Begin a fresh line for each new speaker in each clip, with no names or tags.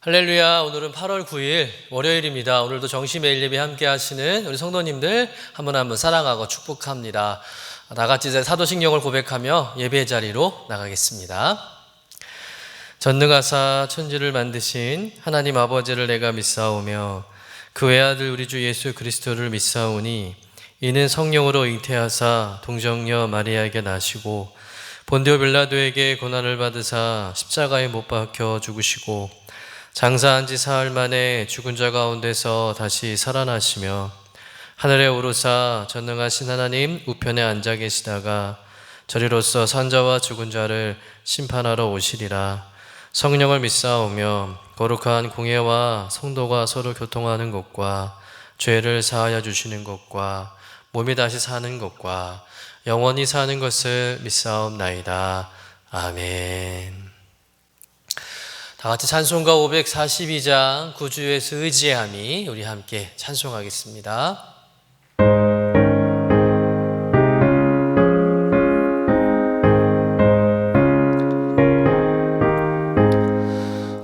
할렐루야. 오늘은 8월 9일 월요일입니다. 오늘도 정시 매일 예배 함께 하시는 우리 성도님들 한 분 한 분 사랑하고 축복합니다. 다 같이 이제 사도신경을 고백하며 예배 자리로 나가겠습니다. 전능하사 천지를 만드신 하나님 아버지를 내가 믿사오며 그 외아들 우리 주 예수 그리스도를 믿사오니 이는 성령으로 잉태하사 동정녀 마리아에게 나시고 본디오 빌라도에게 고난을 받으사 십자가에 못 박혀 죽으시고 장사한 지 사흘 만에 죽은 자 가운데서 다시 살아나시며 하늘에 오르사 전능하신 하나님 우편에 앉아 계시다가 저리로서 산자와 죽은 자를 심판하러 오시리라. 성령을 믿사오며 거룩한 공예와 성도가 서로 교통하는 것과 죄를 사하여 주시는 것과 몸이 다시 사는 것과 영원히 사는 것을 믿사옵나이다. 아멘. 다 같이 찬송가 542장 구주에서 의지함이 우리 함께 찬송하겠습니다.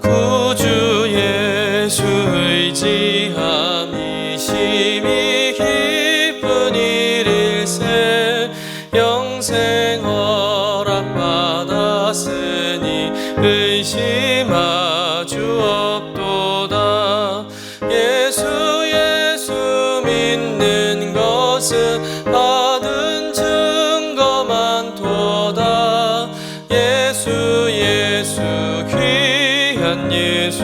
구주 예수 의지함이 심히 기쁜 일일세 영생 허락받았으니 의심하 주 없도다. 예수 믿는 것은 받은 증거만 도다. 예수 귀한 예수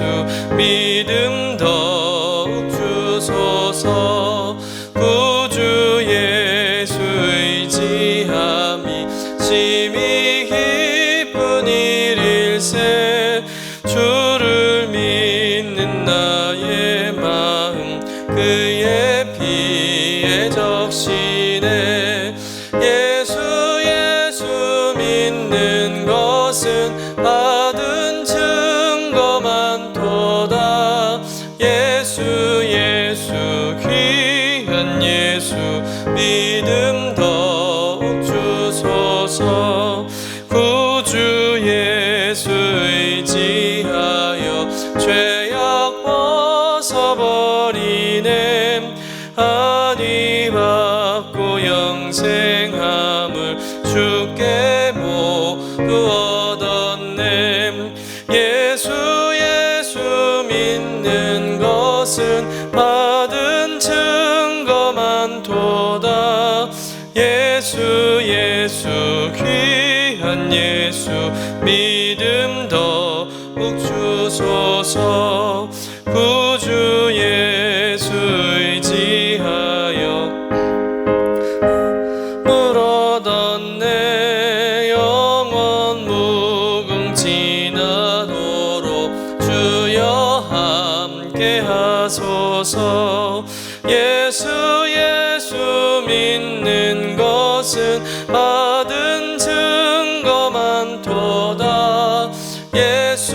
믿음 더욱 주소서. 구주 예수 의지함이 심히 기쁜 일일세 주를 믿는 나의 마음 그의 피에 적시네. 예수 믿는 것은 받은 증거만 도다. 예수 귀한 예수 믿음 더욱 주소서. 구주 예수 의지하여 죄악 벗어버리네. 안위 받고 영생함을 주께 모두 얻었네. 예수 믿는 것은 받은 증거만 도다. 예수 귀한 예수 믿음 더욱 주소서. 구주 예수 의지하여 물 얻었네. 영원 무궁지나도록 주여 함께 하소서. 예수 믿는 것은 받은 증거만 도다. 예수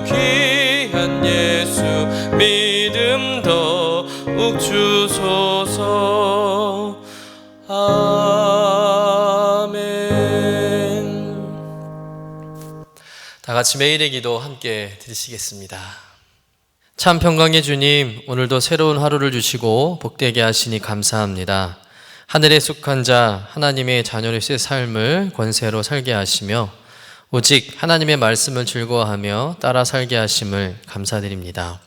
귀한 예수 믿음 더욱 주소서. 아멘. 다 같이 매일의 기도 함께 드리시겠습니다. 참 평강의 주님, 오늘도 새로운 하루를 주시고 복되게 하시니 감사합니다. 하늘에 속한 자 하나님의 자녀로서의 삶을 권세로 살게 하시며 오직 하나님의 말씀을 즐거워하며 따라 살게 하심을 감사드립니다.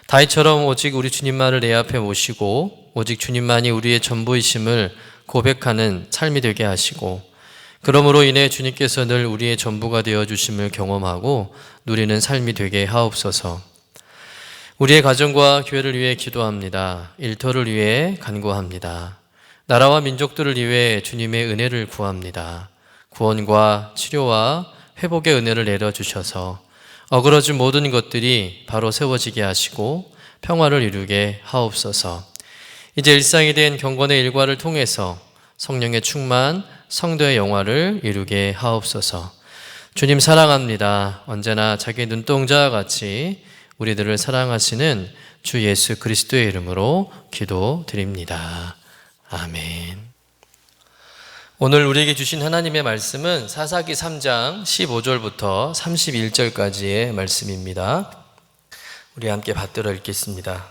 다윗처럼 오직 우리 주님만을 내 앞에 모시고 오직 주님만이 우리의 전부이심을 고백하는 삶이 되게 하시고 그러므로 인해 주님께서 늘 우리의 전부가 되어주심을 경험하고 누리는 삶이 되게 하옵소서. 우리의 가정과 교회를 위해 기도합니다. 일터를 위해 간구합니다. 나라와 민족들을 위해 주님의 은혜를 구합니다. 구원과 치료와 회복의 은혜를 내려주셔서 어그러진 모든 것들이 바로 세워지게 하시고 평화를 이루게 하옵소서. 이제 일상이 된 경건의 일과를 통해서 성령의 충만, 성도의 영화를 이루게 하옵소서. 주님 사랑합니다. 언제나 자기 눈동자와 같이 우리들을 사랑하시는 주 예수 그리스도의 이름으로 기도드립니다. 아멘. 오늘 우리에게 주신 하나님의 말씀은 사사기 3장 15절부터 31절까지의 말씀입니다. 우리 함께 받들어 읽겠습니다.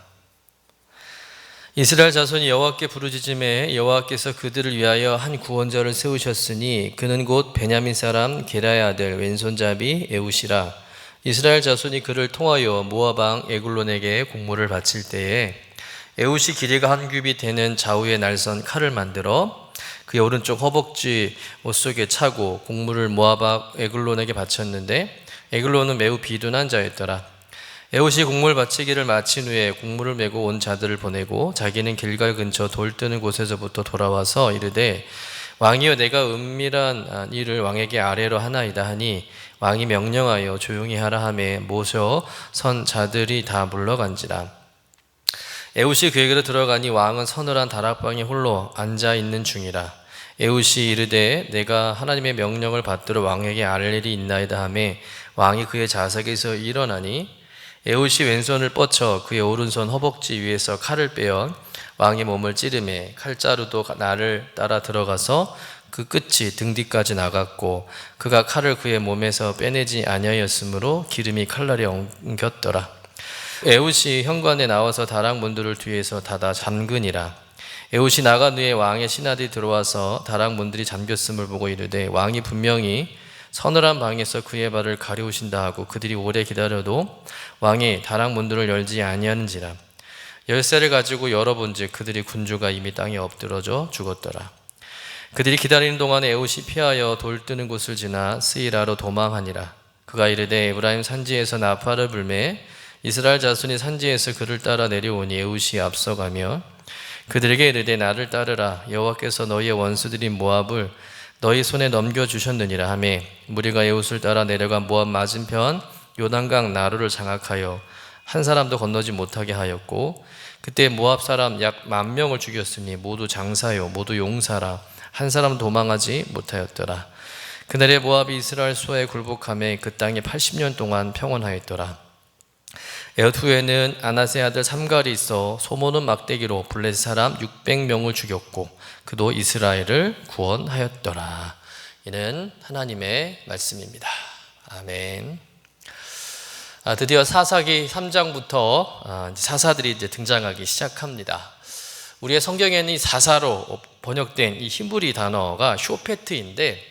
이스라엘 자손이 여호와께 부르짖음에 여호와께서 그들을 위하여 한 구원자를 세우셨으니 그는 곧 베냐민 사람 게라의 아들 왼손잡이 에웃이라. 이스라엘 자손이 그를 통하여 모압 왕 에글론에게 공물을 바칠 때에 에웃이 길이가 한 규빗 되는 좌우에 날선 칼을 만들어 그의 오른쪽 허벅지 옷 속에 차고 곡물을 모압 왕 에글론에게 바쳤는데 에글론은 매우 비둔한 자였더라. 에웃이 곡물 바치기를 마친 후에 곡물을 메고 온 자들을 보내고 자기는 길갈 근처 돌 뜨는 곳에서부터 돌아와서 이르되 왕이여 내가 은밀한 일을 왕에게 아뢰려 하나이다 하니 왕이 명령하여 조용히 하라 하매 모셔 선 자들이 다 물러간지라. 에웃이 그에게로 들어가니 왕은 서늘한 다락방에 홀로 앉아있는 중이라. 에웃이 이르되 내가 하나님의 명령을 받들어 왕에게 아뢰 일이 있나이다 하매 왕이 그의 좌석에서 일어나니 에웃이 왼손을 뻗쳐 그의 오른손 허벅지 위에서 칼을 빼어 왕의 몸을 찌르매 칼자루도 나를 따라 들어가서 그 끝이 등 뒤까지 나갔고 그가 칼을 그의 몸에서 빼내지 아니하였으므로 기름이 칼날에 엉겼더라. 에웃이 현관에 나와서 다락 문들을 뒤에서 닫아 잠그니라. 에웃이 나간 후에 왕의 신하들이 들어와서 다락 문들이 잠겼음을 보고 이르되 왕이 분명히 서늘한 방에서 그의 발을 가려우신다 하고 그들이 오래 기다려도 왕이 다락 문들을 열지 아니하는지라. 열쇠를 가지고 열어본즉 그들이 군주가 이미 땅에 엎드러져 죽었더라. 그들이 기다리는 동안에 에웃이 피하여 돌 뜨는 곳을 지나 스이라로 도망하니라. 그가 이르되 에브라임 산지에서 나팔을 불매 이스라엘 자손이 산지에서 그를 따라 내려오니 에웃이 앞서가며 그들에게 이르되 나를 따르라. 여호와께서 너희의 원수들인 모압을 너희 손에 넘겨주셨느니라 하매 무리가 에웃을 따라 내려가 모압 맞은편 요단강 나루를 장악하여 한 사람도 건너지 못하게 하였고 그때 모압 사람 약 10,000명을 죽였으니 모두 장사요 모두 용사라. 한 사람 도망하지 못하였더라. 그날에 모압이 이스라엘 수하에 굴복하며 그 땅에 80년 동안 평온하였더라. 에웃 후에는 아나세 아들 삼갈이 있어 소모는 막대기로 블레셋 사람 600명을 죽였고 그도 이스라엘을 구원하였더라. 이는 하나님의 말씀입니다. 아멘. 드디어 사사기 3장부터 사사들이 이제 등장하기 시작합니다. 우리의 성경에는 이 사사로 번역된 이 히브리 단어가 쇼페트인데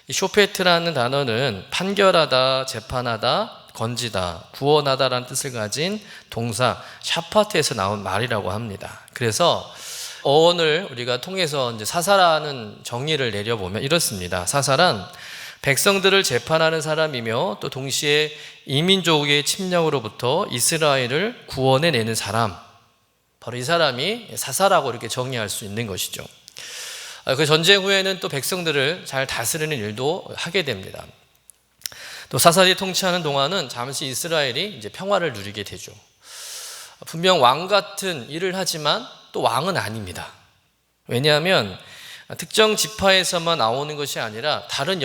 이 쇼페트라는 단어는 판결하다, 재판하다, 건지다, 구원하다라는 뜻을 가진 동사 샤파트에서 나온 말이라고 합니다. 그래서 어원을 우리가 통해서 이제 사사라는 정의를 내려보면 이렇습니다. 사사란 백성들을 재판하는 사람이며 또 동시에 이민족의 침략으로부터 이스라엘을 구원해내는 사람, 바로 이 사람이 사사라고 이렇게 정의할 수 있는 것이죠. 그 전쟁 후에는 또 백성들을 잘 다스리는 일도 하게 됩니다. 또 사사들이 통치하는 동안은 잠시 이스라엘이 이제 평화를 누리게 되죠. 분명 왕 같은 일을 하지만 또 왕은 아닙니다. 왜냐하면 특정 지파에서만 나오는 것이 아니라 다른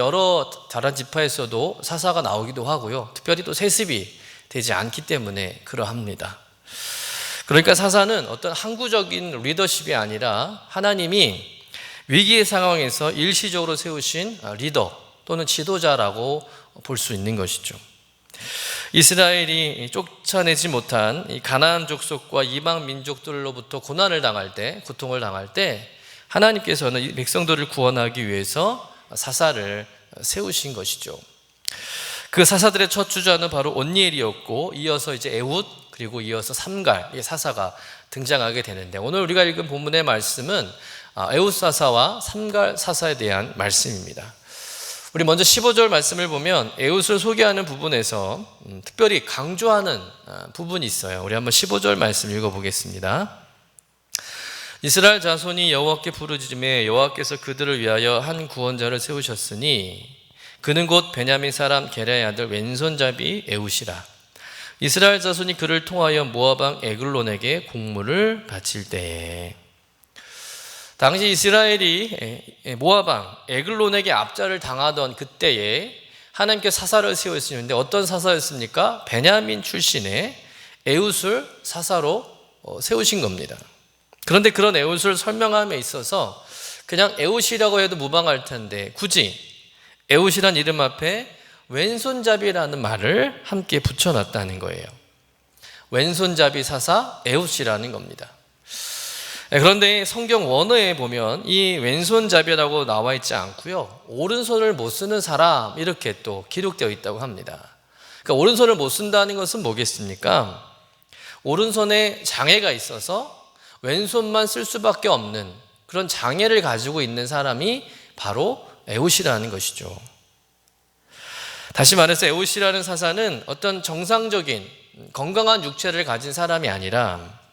지파에서도 사사가 나오기도 하고요. 특별히 또 세습이 되지 않기 때문에 그러합니다. 그러니까 사사는 어떤 항구적인 리더십이 아니라 하나님이 위기의 상황에서 일시적으로 세우신 리더 또는 지도자라고 볼 수 있는 것이죠. 이스라엘이 쫓아내지 못한 이 가나안 족속과 이방 민족들로부터 고난을 당할 때, 고통을 당할 때 하나님께서는 이 백성들을 구원하기 위해서 사사를 세우신 것이죠. 그 사사들의 첫 주자는 바로 온니엘이었고 이어서 이제 에웃 그리고 이어서 삼갈 이 사사가 등장하게 되는데 오늘 우리가 읽은 본문의 말씀은 에웃 사사와 삼갈 사사에 대한 말씀입니다. 우리 먼저 15절 말씀을 보면 에웃을 소개하는 부분에서 특별히 강조하는 부분이 있어요. 우리 한번 15절 말씀 읽어보겠습니다. 이스라엘 자손이 여호와께 부르짖음에 여호와께서 그들을 위하여 한 구원자를 세우셨으니 그는 곧 베냐민 사람 게라의 아들 왼손잡이 에웃이라. 이스라엘 자손이 그를 통하여 모압 왕 에글론에게 공물을 바칠 때에 당시 이스라엘이 모압 왕 에글론에게 압살을 당하던 그때에 하나님께 사사를 세우셨는데 어떤 사사였습니까? 베냐민 출신의 에웃을 사사로 세우신 겁니다. 그런데 그런 에웃을 설명함에 있어서 그냥 에웃이라고 해도 무방할 텐데 굳이 에웃이란 이름 앞에 왼손잡이라는 말을 함께 붙여놨다는 거예요. 왼손잡이 사사 에웃이라는 겁니다. 그런데 성경 원어에 보면 이 왼손잡이라고 나와 있지 않고요, 오른손을 못 쓰는 사람 이렇게 또 기록되어 있다고 합니다. 그러니까 오른손을 못 쓴다는 것은 뭐겠습니까? 오른손에 장애가 있어서 왼손만 쓸 수밖에 없는 그런 장애를 가지고 있는 사람이 바로 에웃이라는 것이죠. 다시 말해서 에웃이라는 사사는 어떤 정상적인 건강한 육체를 가진 사람이 아니라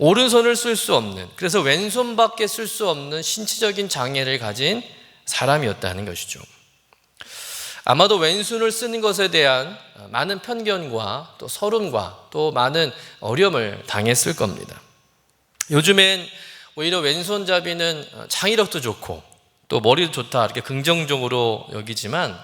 오른손을 쓸 수 없는, 그래서 왼손밖에 쓸 수 없는 신체적인 장애를 가진 사람이었다는 것이죠. 아마도 왼손을 쓰는 것에 대한 많은 편견과 또 서름과 또 많은 어려움을 당했을 겁니다. 요즘엔 오히려 왼손잡이는 창의력도 좋고 또 머리도 좋다 이렇게 긍정적으로 여기지만,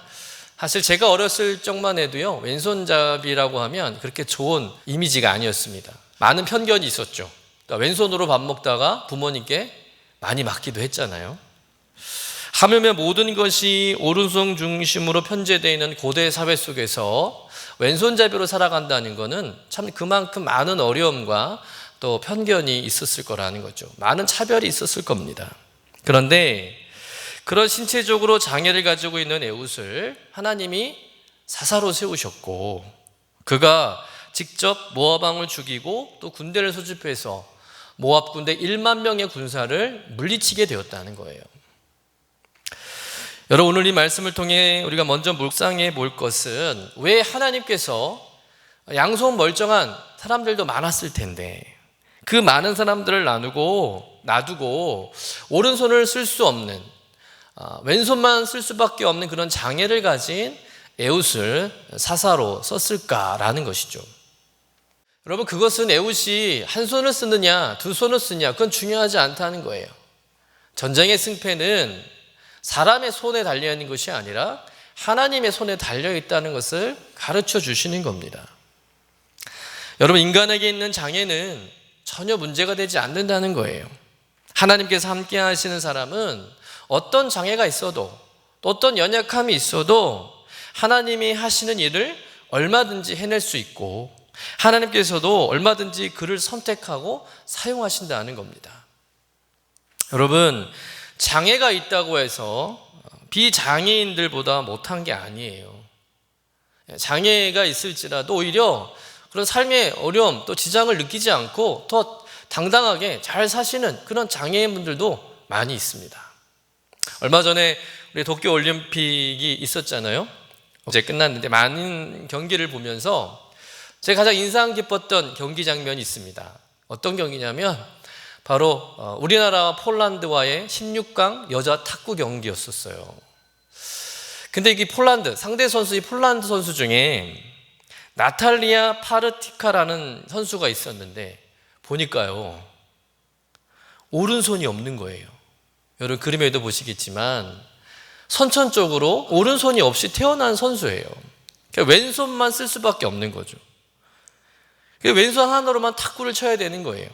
사실 제가 어렸을 적만 해도요, 왼손잡이라고 하면 그렇게 좋은 이미지가 아니었습니다. 많은 편견이 있었죠. 그러니까 왼손으로 밥 먹다가 부모님께 많이 맞기도 했잖아요. 하물며 모든 것이 오른손 중심으로 편제되어 있는 고대 사회 속에서 왼손잡이로 살아간다는 것은 참 그만큼 많은 어려움과 또 편견이 있었을 거라는 거죠. 많은 차별이 있었을 겁니다. 그런데 그런 신체적으로 장애를 가지고 있는 에웃을 하나님이 사사로 세우셨고, 그가 직접 모압 왕을 죽이고 또 군대를 소집해서 모압 군대 1만 명의 군사를 물리치게 되었다는 거예요. 여러분, 오늘 이 말씀을 통해 우리가 먼저 묵상해 볼 것은, 왜 하나님께서 양손 멀쩡한 사람들도 많았을 텐데 그 많은 사람들을 놔두고 오른손을 쓸 수 없는, 왼손만 쓸 수밖에 없는 그런 장애를 가진 에웃을 사사로 썼을까라는 것이죠. 여러분, 그것은 에웃이 한 손을 쓰느냐 두 손을 쓰느냐 그건 중요하지 않다는 거예요. 전쟁의 승패는 사람의 손에 달려있는 것이 아니라 하나님의 손에 달려있다는 것을 가르쳐 주시는 겁니다. 여러분, 인간에게 있는 장애는 전혀 문제가 되지 않는다는 거예요. 하나님께서 함께 하시는 사람은 어떤 장애가 있어도 또 어떤 연약함이 있어도 하나님이 하시는 일을 얼마든지 해낼 수 있고, 하나님께서도 얼마든지 그를 선택하고 사용하신다는 겁니다. 여러분, 장애가 있다고 해서 비장애인들보다 못한 게 아니에요. 장애가 있을지라도 오히려 그런 삶의 어려움 또 지장을 느끼지 않고 더 당당하게 잘 사시는 그런 장애인분들도 많이 있습니다. 얼마 전에 우리 도쿄올림픽이 있었잖아요. 어제 끝났는데 많은 경기를 보면서 제가 가장 인상 깊었던 경기 장면이 있습니다. 어떤 경기냐면 바로 우리나라와 폴란드와의 16강 여자 탁구 경기였었어요. 근데 이 상대 선수, 이 폴란드 선수 중에 나탈리아 파르티카라는 선수가 있었는데 보니까요, 오른손이 없는 거예요. 여러분, 그림에도 보시겠지만 선천적으로 오른손이 없이 태어난 선수예요. 그러니까 왼손만 쓸 수밖에 없는 거죠. 왼손 하나로만 탁구를 쳐야 되는 거예요.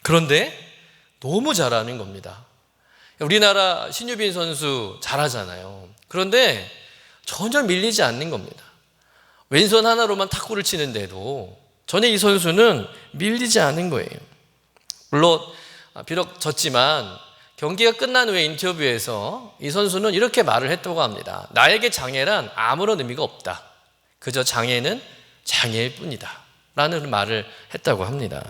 그런데 너무 잘하는 겁니다. 우리나라 신유빈 선수 잘하잖아요. 그런데 전혀 밀리지 않는 겁니다. 왼손 하나로만 탁구를 치는데도 전혀 이 선수는 밀리지 않은 거예요. 물론 비록 졌지만 경기가 끝난 후에 인터뷰에서 이 선수는 이렇게 말을 했다고 합니다. 나에게 장애란 아무런 의미가 없다. 그저 장애는 장애일 뿐이다 라는 말을 했다고 합니다.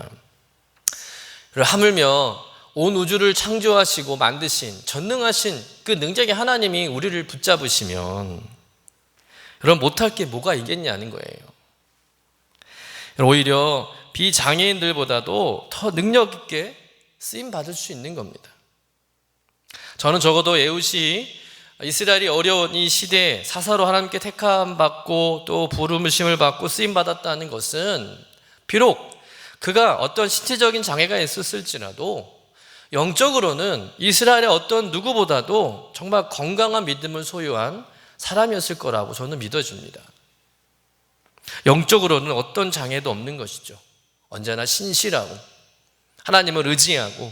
그리고 하물며 온 우주를 창조하시고 만드신 전능하신 그 능력의 하나님이 우리를 붙잡으시면 그럼 못할 게 뭐가 있겠냐는 거예요. 오히려 비장애인들보다도 더 능력 있게 쓰임 받을 수 있는 겁니다. 저는 적어도 에웃이 이스라엘이 어려운 이 시대에 사사로 하나님께 택함 받고 또 부르심을 받고 쓰임 받았다는 것은, 비록 그가 어떤 신체적인 장애가 있었을지라도 영적으로는 이스라엘의 어떤 누구보다도 정말 건강한 믿음을 소유한 사람이었을 거라고 저는 믿어집니다. 영적으로는 어떤 장애도 없는 것이죠. 언제나 신실하고 하나님을 의지하고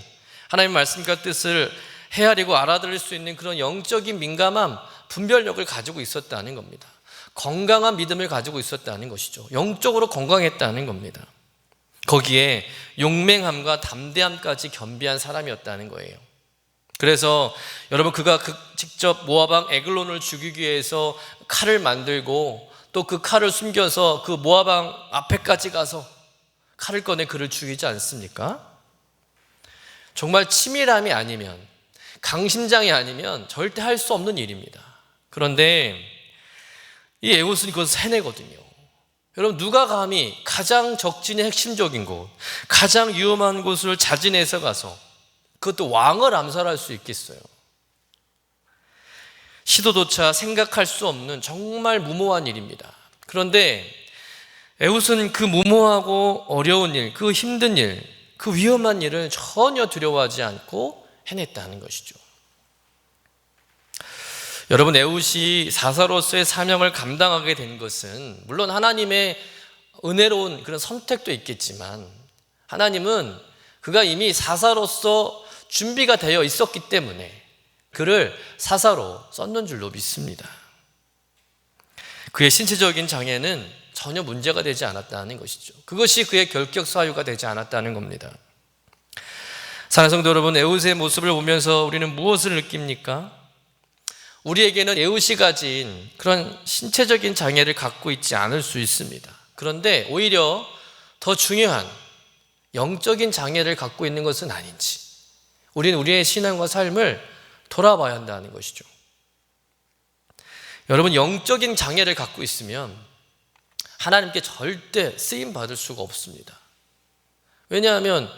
하나님의 말씀과 뜻을 헤아리고 알아들을 수 있는 그런 영적인 민감함, 분별력을 가지고 있었다는 겁니다. 건강한 믿음을 가지고 있었다는 것이죠. 영적으로 건강했다는 겁니다. 거기에 용맹함과 담대함까지 겸비한 사람이었다는 거예요. 그래서 여러분, 그가 직접 모압 왕 에글론을 죽이기 위해서 칼을 만들고 또 그 칼을 숨겨서 그 모압 왕 앞에까지 가서 칼을 꺼내 그를 죽이지 않습니까? 정말 치밀함이 아니면, 강심장이 아니면 절대 할 수 없는 일입니다. 그런데 이 에훗은 그것을 해내거든요. 여러분, 누가 감히 가장 적진의 핵심적인 곳, 가장 위험한 곳을 자진해서 가서 그것도 왕을 암살할 수 있겠어요? 시도조차 생각할 수 없는 정말 무모한 일입니다. 그런데 에훗은 그 무모하고 어려운 일, 그 힘든 일, 그 위험한 일을 전혀 두려워하지 않고 해냈다는 것이죠. 여러분, 에훗이 사사로서의 사명을 감당하게 된 것은 물론 하나님의 은혜로운 그런 선택도 있겠지만, 하나님은 그가 이미 사사로서 준비가 되어 있었기 때문에 그를 사사로 썼는 줄로 믿습니다. 그의 신체적인 장애는 전혀 문제가 되지 않았다는 것이죠. 그것이 그의 결격 사유가 되지 않았다는 겁니다. 사랑하는 성도 여러분, 에훗의 모습을 보면서 우리는 무엇을 느낍니까? 우리에게는 에훗이 가진 그런 신체적인 장애를 갖고 있지 않을 수 있습니다. 그런데 오히려 더 중요한 영적인 장애를 갖고 있는 것은 아닌지, 우리는 우리의 신앙과 삶을 돌아봐야 한다는 것이죠. 여러분, 영적인 장애를 갖고 있으면 하나님께 절대 쓰임 받을 수가 없습니다. 왜냐하면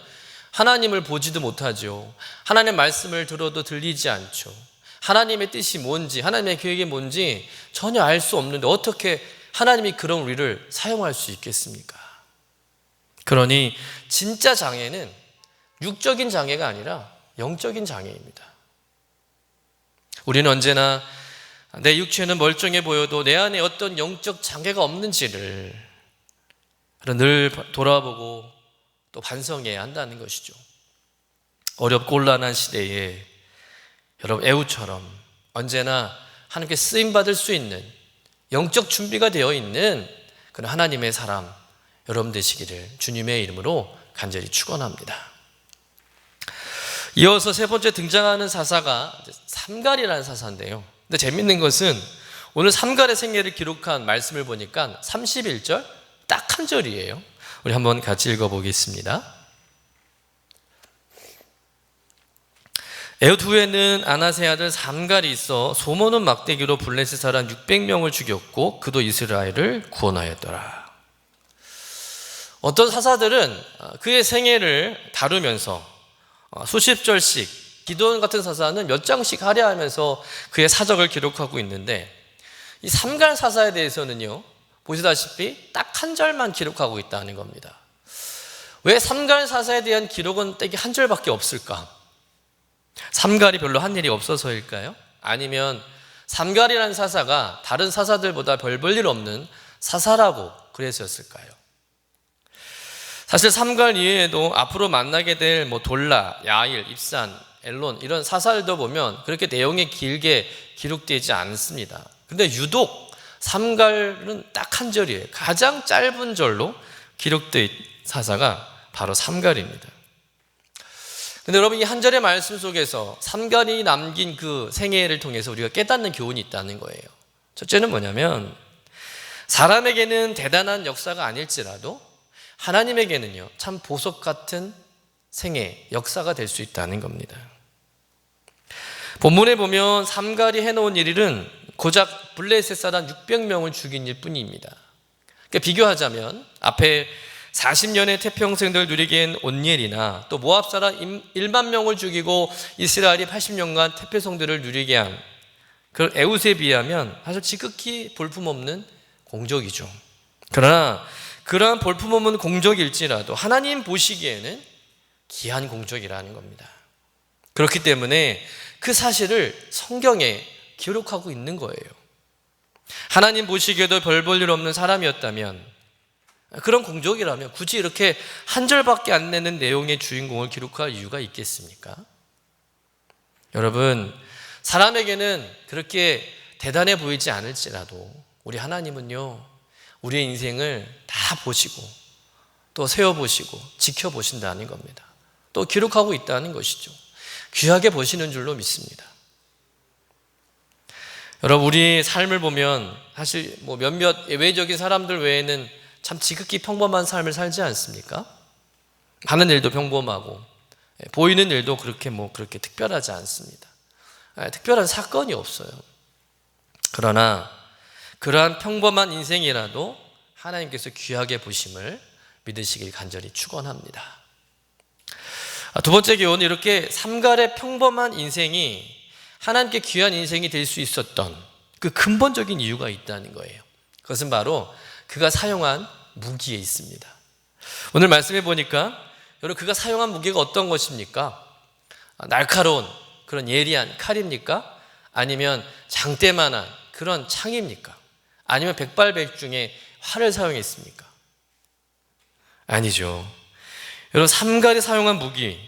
하나님을 보지도 못하죠. 하나님의 말씀을 들어도 들리지 않죠. 하나님의 뜻이 뭔지, 하나님의 계획이 뭔지 전혀 알 수 없는데 어떻게 하나님이 그런 우리를 사용할 수 있겠습니까? 그러니 진짜 장애는 육적인 장애가 아니라 영적인 장애입니다. 우리는 언제나 내 육체는 멀쩡해 보여도 내 안에 어떤 영적 장애가 없는지를 늘 돌아보고 또 반성해야 한다는 것이죠. 어렵고 곤란한 시대에 여러분, 에훗처럼 언제나 하나님께 쓰임받을 수 있는 영적 준비가 되어 있는 그런 하나님의 사람 여러분 되시기를 주님의 이름으로 간절히 축원합니다. 이어서 세 번째 등장하는 사사가 삼갈이라는 사사인데요. 근데 재밌는 것은 오늘 삼갈의 생애를 기록한 말씀을 보니까 31절 딱 한 절이에요. 우리 한번 같이 읽어보겠습니다. 에훗 후에는 아나세 아들 삼갈이 있어 소모는 막대기로 블레셋 사람 600명을 죽였고 그도 이스라엘을 구원하였더라. 어떤 사사들은 그의 생애를 다루면서 수십 절씩, 기도원 같은 사사는 몇 장씩 할애하면서 그의 사적을 기록하고 있는데, 이 삼갈 사사에 대해서는요, 보시다시피 딱 한 절만 기록하고 있다는 겁니다. 왜 삼갈 사사에 대한 기록은 딱 한 절밖에 없을까? 삼갈이 별로 한 일이 없어서일까요? 아니면 삼갈이라는 사사가 다른 사사들보다 별 볼 일 없는 사사라고 그래서였을까요? 사실 삼갈 이외에도 앞으로 만나게 될 돌라, 야일, 입산, 엘론 이런 사사들도 보면 그렇게 내용이 길게 기록되지 않습니다. 그런데 유독 삼갈은 딱 한 절이에요. 가장 짧은 절로 기록된 사사가 바로 삼갈입니다. 근데 여러분, 이 한 절의 말씀 속에서 삼갈이 남긴 그 생애를 통해서 우리가 깨닫는 교훈이 있다는 거예요. 첫째는 뭐냐면, 사람에게는 대단한 역사가 아닐지라도 하나님에게는요, 참 보석 같은 생애, 역사가 될 수 있다는 겁니다. 본문에 보면 삼갈이 해놓은 일은 고작 블레셋 사람 600명을 죽인 일 뿐입니다. 그러니까 비교하자면 앞에 40년의 태평생을 누리게 한 온니엘이나 또 모압 사람 1만 명을 죽이고 이스라엘이 80년간 태평성들을 누리게 한 그런 에훗에 비하면 사실 지극히 볼품없는 공적이죠. 그러나 그러한 볼품없는 공적일지라도 하나님 보시기에는 귀한 공적이라는 겁니다. 그렇기 때문에 그 사실을 성경에 기록하고 있는 거예요. 하나님 보시기에도 별 볼 일 없는 사람이었다면, 그런 공적이라면 굳이 이렇게 한 절밖에 안 내는 내용의 주인공을 기록할 이유가 있겠습니까? 여러분, 사람에게는 그렇게 대단해 보이지 않을지라도 우리 하나님은요, 우리의 인생을 다 보시고 또 세워보시고 지켜보신다는 겁니다. 또 기록하고 있다는 것이죠. 귀하게 보시는 줄로 믿습니다. 여러분, 우리 삶을 보면 사실 몇몇 예외적인 사람들 외에는 참 지극히 평범한 삶을 살지 않습니까? 하는 일도 평범하고 보이는 일도 그렇게 특별하지 않습니다. 특별한 사건이 없어요. 그러나 그러한 평범한 인생이라도 하나님께서 귀하게 보심을 믿으시길 간절히 축원합니다. 두 번째 교훈은 이렇게 삼갈의 평범한 인생이 하나님께 귀한 인생이 될 수 있었던 그 근본적인 이유가 있다는 거예요. 그것은 바로 그가 사용한 무기에 있습니다. 오늘 말씀해 보니까 여러분, 그가 사용한 무기가 어떤 것입니까? 날카로운 그런 예리한 칼입니까? 아니면 장대만한 그런 창입니까? 아니면 백발백중의 활을 사용했습니까? 아니죠. 여러분, 삼갈이 사용한 무기,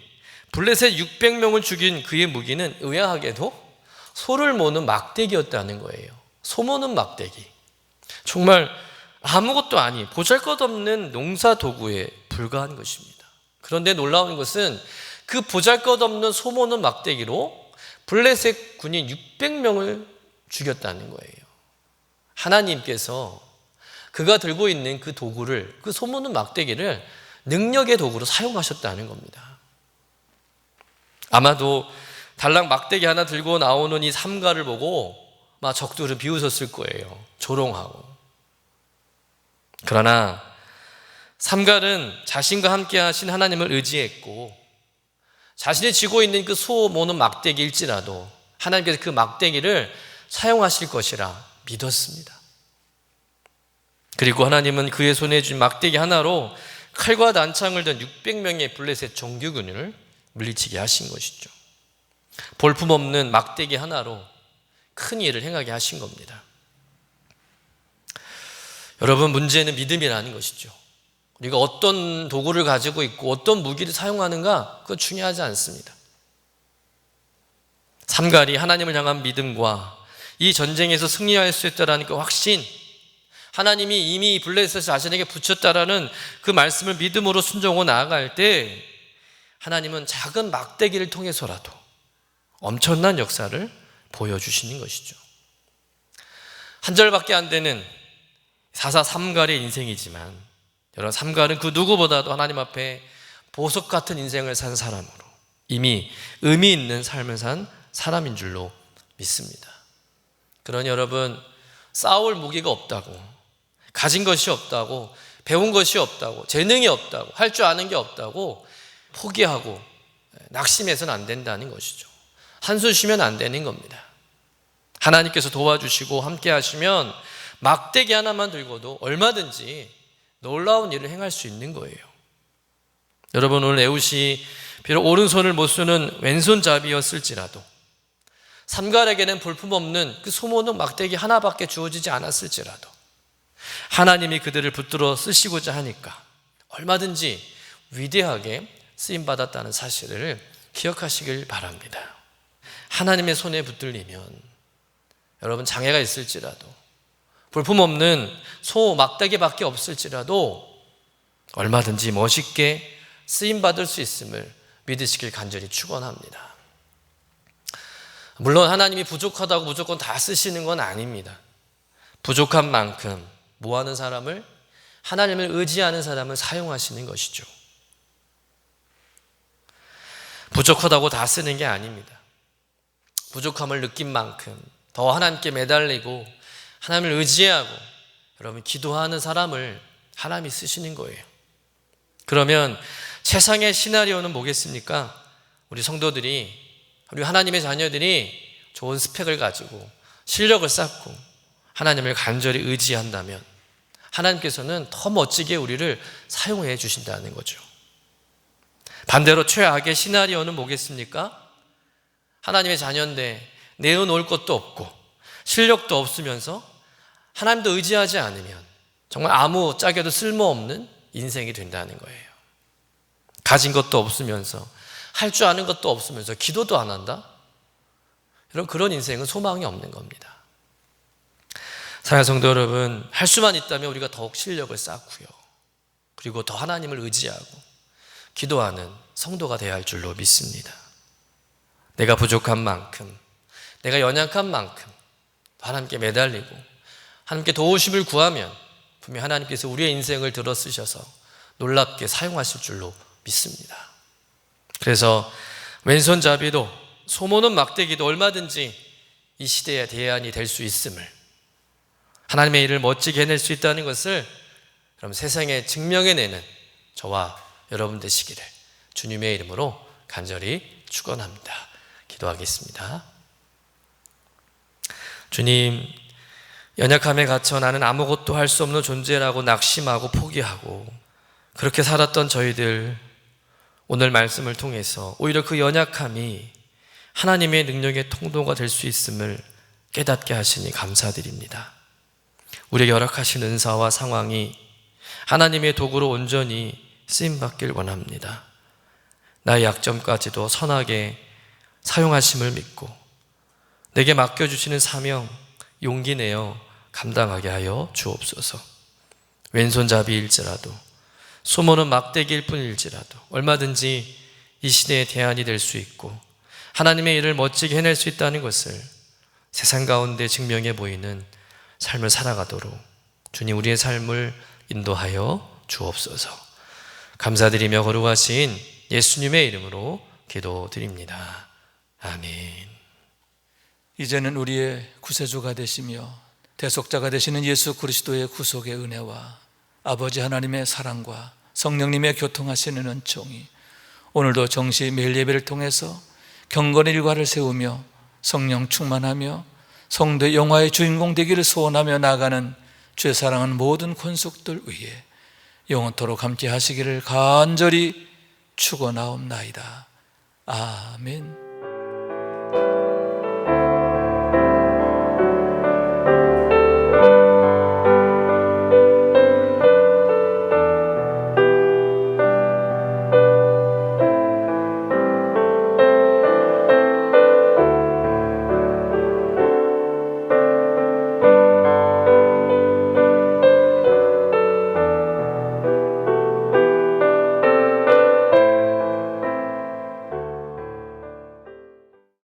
블레셋 600명을 죽인 그의 무기는 의아하게도 소를 모는 막대기였다는 거예요. 소 모는 막대기. 정말 아무것도 아닌 보잘것없는 농사 도구에 불과한 것입니다. 그런데 놀라운 것은 그 보잘것없는 소 모는 막대기로 블레셋 군인 600명을 죽였다는 거예요. 하나님께서 그가 들고 있는 그 도구를, 그 소 모는 막대기를 능력의 도구로 사용하셨다는 겁니다. 아마도 달랑 막대기 하나 들고 나오는 이 삼갈을 보고 막 적들은 비웃었을 거예요. 조롱하고. 그러나 삼갈은 자신과 함께 하신 하나님을 의지했고, 자신이 쥐고 있는 그 소 모는 막대기일지라도 하나님께서 그 막대기를 사용하실 것이라 믿었습니다. 그리고 하나님은 그의 손에 쥔 막대기 하나로 칼과 난창을 든 600명의 블레셋 정규군을 물리치게 하신 것이죠. 볼품없는 막대기 하나로 큰 일을 행하게 하신 겁니다. 여러분, 문제는 믿음이라는 것이죠. 우리가 어떤 도구를 가지고 있고 어떤 무기를 사용하는가, 그건 중요하지 않습니다. 삼갈이 하나님을 향한 믿음과 이 전쟁에서 승리할 수 있다는 그 확신, 하나님이 이미 블레셋을 자신에게 붙였다라는 그 말씀을 믿음으로 순종하고 나아갈 때 하나님은 작은 막대기를 통해서라도 엄청난 역사를 보여주시는 것이죠. 한 절밖에 안 되는 사사 삼갈의 인생이지만, 여러분, 삼갈은 그 누구보다도 하나님 앞에 보석 같은 인생을 산 사람으로 이미 의미 있는 삶을 산 사람인 줄로 믿습니다. 그러니 여러분, 싸울 무기가 없다고, 가진 것이 없다고, 배운 것이 없다고, 재능이 없다고, 할 줄 아는 게 없다고 포기하고 낙심해서는 안 된다는 것이죠. 한숨 쉬면 안 되는 겁니다. 하나님께서 도와주시고 함께 하시면 막대기 하나만 들고도 얼마든지 놀라운 일을 행할 수 있는 거예요. 여러분, 오늘 에훗이 비록 오른손을 못 쓰는 왼손잡이였을지라도, 삼갈에게는 볼품없는 그 소모는 막대기 하나밖에 주어지지 않았을지라도 하나님이 그들을 붙들어 쓰시고자 하니까 얼마든지 위대하게 쓰임받았다는 사실을 기억하시길 바랍니다. 하나님의 손에 붙들리면 여러분, 장애가 있을지라도, 볼품없는 소 막대기밖에 없을지라도 얼마든지 멋있게 쓰임받을 수 있음을 믿으시길 간절히 축원합니다. 물론 하나님이 부족하다고 무조건 다 쓰시는 건 아닙니다. 부족한 만큼 뭐하는 사람을, 하나님을 의지하는 사람을 사용하시는 것이죠. 부족하다고 다 쓰는 게 아닙니다. 부족함을 느낀 만큼 더 하나님께 매달리고 하나님을 의지하고 여러분 기도하는 사람을 하나님이 쓰시는 거예요. 그러면 세상의 시나리오는 뭐겠습니까? 우리 성도들이, 우리 하나님의 자녀들이 좋은 스펙을 가지고 실력을 쌓고 하나님을 간절히 의지한다면 하나님께서는 더 멋지게 우리를 사용해 주신다는 거죠. 반대로 최악의 시나리오는 뭐겠습니까? 하나님의 자녀인데 내어놓을 것도 없고 실력도 없으면서 하나님도 의지하지 않으면 정말 아무 짝에도 쓸모없는 인생이 된다는 거예요. 가진 것도 없으면서, 할 줄 아는 것도 없으면서 기도도 안 한다? 여러분, 그런 인생은 소망이 없는 겁니다. 사랑하는 성도 여러분, 할 수만 있다면 우리가 더욱 실력을 쌓고요, 그리고 더 하나님을 의지하고 기도하는 성도가 되어야 할 줄로 믿습니다. 내가 부족한 만큼, 내가 연약한 만큼 하나님께 매달리고 하나님께 도우심을 구하면 분명히 하나님께서 우리의 인생을 들어 쓰셔서 놀랍게 사용하실 줄로 믿습니다. 그래서 왼손잡이도 소모는 막대기도 얼마든지 이 시대의 대안이 될 수 있음을, 하나님의 일을 멋지게 해낼 수 있다는 것을 그럼 세상에 증명해내는 저와 여러분 되시기를 주님의 이름으로 간절히 축원합니다. 기도하겠습니다. 주님, 연약함에 갇혀 나는 아무것도 할 수 없는 존재라고 낙심하고 포기하고 그렇게 살았던 저희들, 오늘 말씀을 통해서 오히려 그 연약함이 하나님의 능력의 통로가 될 수 있음을 깨닫게 하시니 감사드립니다. 우리에게 허락하신 은사와 상황이 하나님의 도구로 온전히 쓰임받길 원합니다. 나의 약점까지도 선하게 사용하심을 믿고 내게 맡겨주시는 사명 용기 내어 감당하게 하여 주옵소서. 왼손잡이일지라도 소모는 막대기일 뿐일지라도 얼마든지 이 시대의 대안이 될 수 있고 하나님의 일을 멋지게 해낼 수 있다는 것을 세상 가운데 증명해 보이는 삶을 살아가도록 주님 우리의 삶을 인도하여 주옵소서. 감사드리며 거룩하신 예수님의 이름으로 기도드립니다. 아멘.
이제는 우리의 구세주가 되시며 대속자가 되시는 예수 그리스도의 구속의 은혜와 아버지 하나님의 사랑과 성령님의 교통하시는 은총이 오늘도 정시 매일 예배를 통해서 경건의 일과를 세우며 성령 충만하며 성도의 영화의 주인공 되기를 소원하며 나아가는 주의 사랑하는 모든 권속들 위에 영원토록 함께 하시기를 간절히 축원하옵나이다. 아멘.